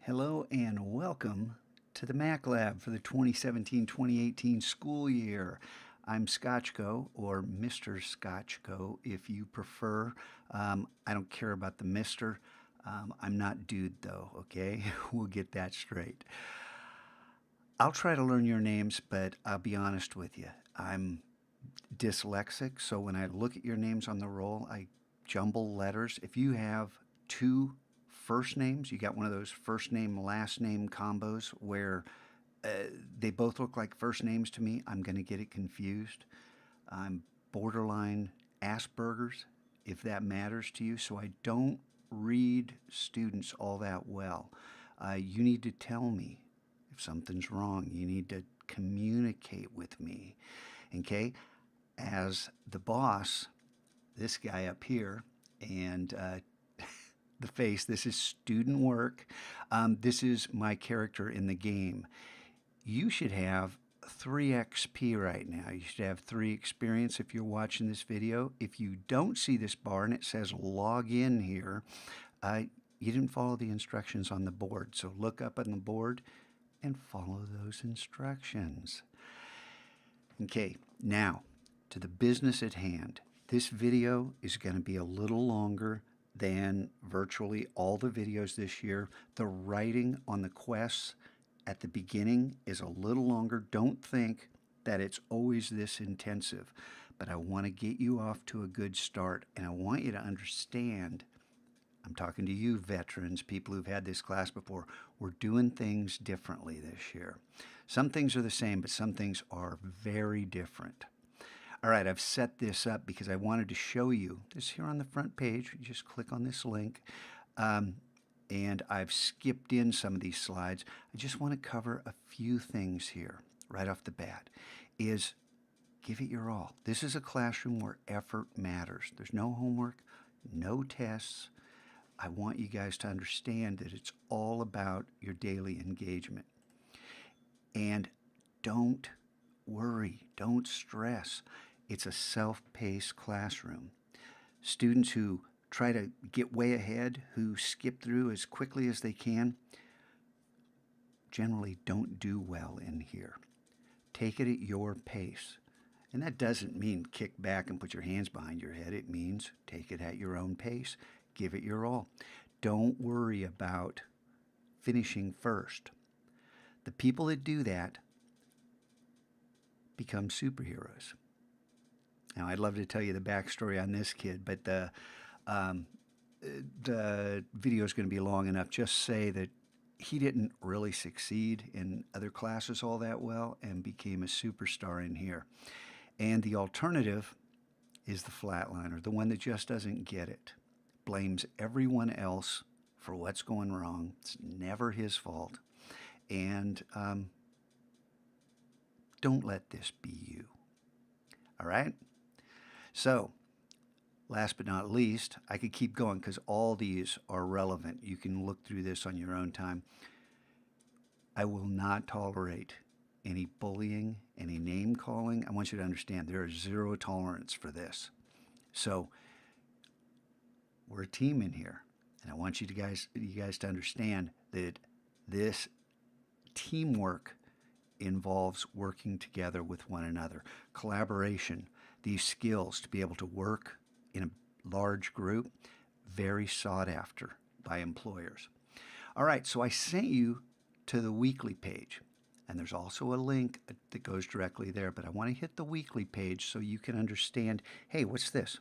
Hello and welcome to the Mac Lab for the 2017-2018 school year. I'm Scotchko, or Mr. Scotchko if you prefer. I don't care about the Mr. I'm not dude though, okay? We'll get that straight. I'll try to learn your names, but I'll be honest with you. I'm dyslexic, so when I look at your names on the roll, I jumble letters. If you have two first names, you got one of those first name, last name combos where they both look like first names to me, I'm going to get it confused. I'm borderline Asperger's, if that matters to you, so I don't read students all that well. You need to tell me if something's wrong. You need to communicate with me, okay? As the boss, this guy up here, and the face, this is student work. This is my character in the game. You should have 3 XP right now. You should have 3 experience if you're watching this video. If you don't see this bar and it says log in here, you didn't follow the instructions on the board. So look up on the board and follow those instructions. Okay, now to the business at hand. This video is going to be a little longer than virtually all the videos this year. The writing on the quests at the beginning is a little longer. Don't think that it's always this intensive, but I want to get you off to a good start, and I want you to understand, I'm talking to you veterans, people who've had this class before, we're doing things differently this year. Some things are the same, but some things are very different. All right, I've set this up because I wanted to show you this here on the front page. You just click on this link, and I've skipped in some of these slides. I just want to cover a few things here right off the bat. Is give it your all. This is a classroom where effort matters. There's no homework, no tests. I want you guys to understand that it's all about your daily engagement. And don't worry, don't stress. It's a self-paced classroom. Students who try to get way ahead, who skip through as quickly as they can, generally don't do well in here. Take it at your pace. And that doesn't mean kick back and put your hands behind your head. It means take it at your own pace. Give it your all. Don't worry about finishing first. The people that do that become superheroes. Now, I'd love to tell you the backstory on this kid, but the video is going to be long enough. Just say that he didn't really succeed in other classes all that well and became a superstar in here. And the alternative is the flatliner, the one that just doesn't get it, blames everyone else for what's going wrong. It's never his fault. And don't let this be you. All right? So, last but not least, I could keep going because all these are relevant. You can look through this on your own time. I will not tolerate any bullying, any name calling. I want you to understand there is 0 tolerance for this. So, we're a team in here, and I want you guys to understand that this teamwork involves working together with one another, collaboration, these skills to be able to work in a large group, very sought after by employers. All right, so I sent you to the weekly page, and there's also a link that goes directly there, but I want to hit the weekly page so you can understand, hey, what's this?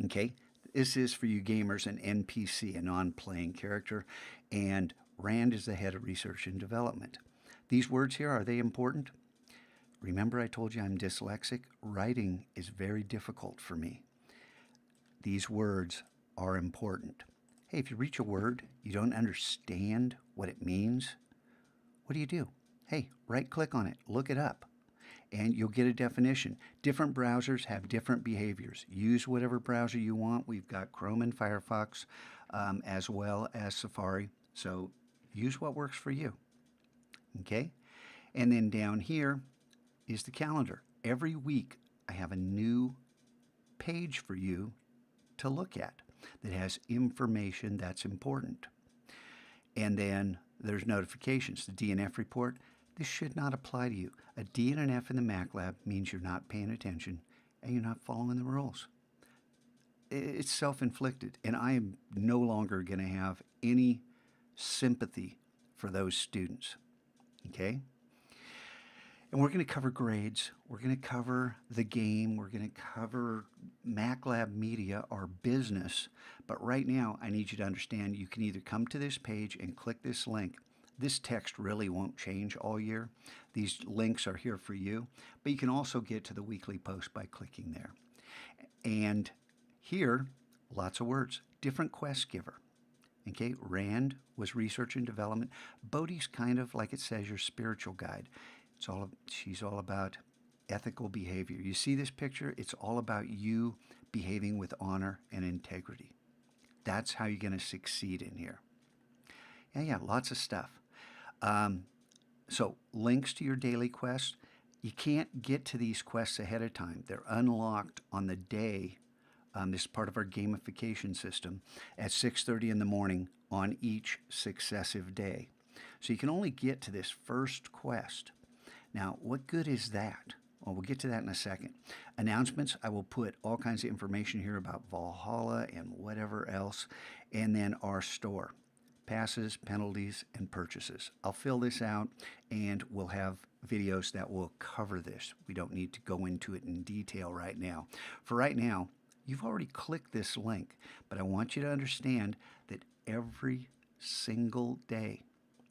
Okay, this is for you gamers an NPC, a non-playing character, and Rand is the head of research and development. These words here, are they important? Remember I told you I'm dyslexic? Writing is very difficult for me. These words are important. Hey, if you reach a word, you don't understand what it means, what do? Hey, right-click on it, look it up, and you'll get a definition. Different browsers have different behaviors. Use whatever browser you want. We've got Chrome and Firefox, as well as Safari, so use what works for you. Okay? And then down here is the calendar. Every week I have a new page for you to look at that has information that's important. And then there's notifications, the DNF report. This should not apply to you. A D and an F in the Mac Lab means you're not paying attention and you're not following the rules. It's self-inflicted, and I am no longer going to have any sympathy for those students. Okay? And we're going to cover grades. We're going to cover the game. We're going to cover MacLab Media, our business. But right now, I need you to understand you can either come to this page and click this link. This text really won't change all year. These links are here for you. But you can also get to the weekly post by clicking there. And here, lots of words. Different quest giver. Okay, Rand was research and development. Bodhi's kind of, like it says, your spiritual guide. She's all about ethical behavior. You see this picture? It's all about you behaving with honor and integrity. That's how you're going to succeed in here. Yeah, lots of stuff. So links to your daily quests. You can't get to these quests ahead of time. They're unlocked on the day. This is part of our gamification system at 6:30 in the morning on each successive day. So you can only get to this first quest. Now, what good is that? Well, we'll get to that in a second. Announcements, I will put all kinds of information here about Valhalla and whatever else, and then our store. Passes, penalties, and purchases. I'll fill this out, and we'll have videos that will cover this. We don't need to go into it in detail right now. For right now, you've already clicked this link, but I want you to understand that every single day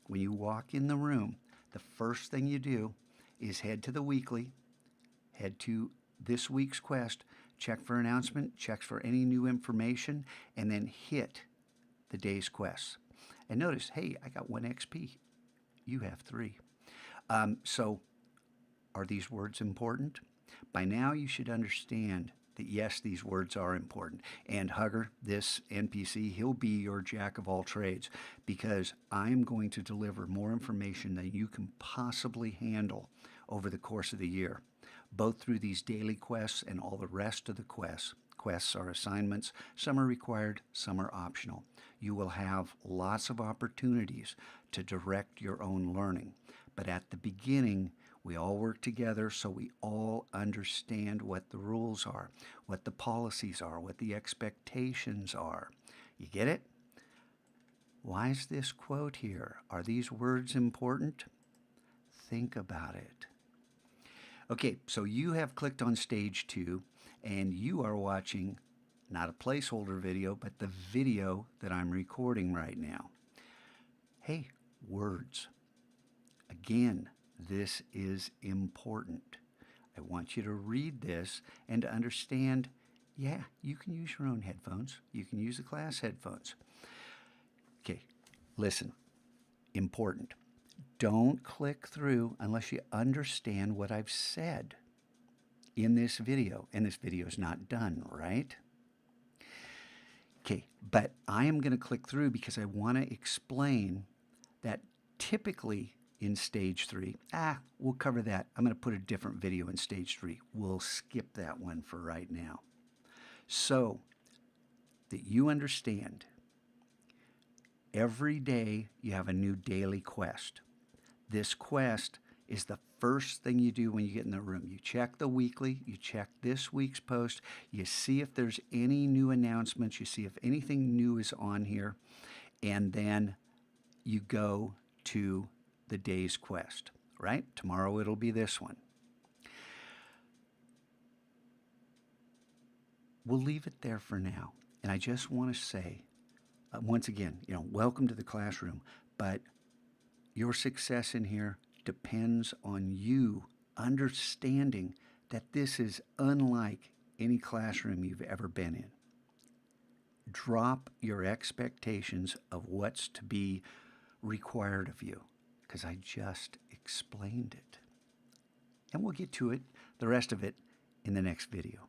when you walk in the room, the first thing you do is head to the weekly, head to this week's quest, check for announcement, check for any new information, and then hit the day's quests. And notice, hey, I got 1 XP. You have 3. So are these words important? By now you should understand that yes, these words are important. And Hugger, this NPC, he'll be your jack of all trades because I'm going to deliver more information than you can possibly handle over the course of the year, both through these daily quests and all the rest of the quests. Quests are assignments. Some are required, some are optional. You will have lots of opportunities to direct your own learning. But at the beginning, we all work together so we all understand what the rules are, what the policies are, what the expectations are. You get it? Why is this quote here? Are these words important? Think about it. Okay, so you have clicked on stage 2, and you are watching not a placeholder video, but the video that I'm recording right now. Hey, words. Again, this is important. I want you to read this and to understand, yeah, you can use your own headphones. You can use the class headphones. Okay, listen, important. Don't click through unless you understand what I've said in this video. And this video is not done, right? Okay, but I am going to click through because I want to explain that typically in stage 3, we'll cover that. I'm going to put a different video in stage 3. We'll skip that one for right now. So that you understand, every day you have a new daily quest. This quest is the first thing you do when you get in the room. You check the weekly, you check this week's post, you see if there's any new announcements, you see if anything new is on here, and then you go to the day's quest, right? Tomorrow it'll be this one. We'll leave it there for now. And I just want to say, once again, welcome to the classroom, but your success in here depends on you understanding that this is unlike any classroom you've ever been in. Drop your expectations of what's to be required of you, because I just explained it. And we'll get to it, the rest of it, in the next video.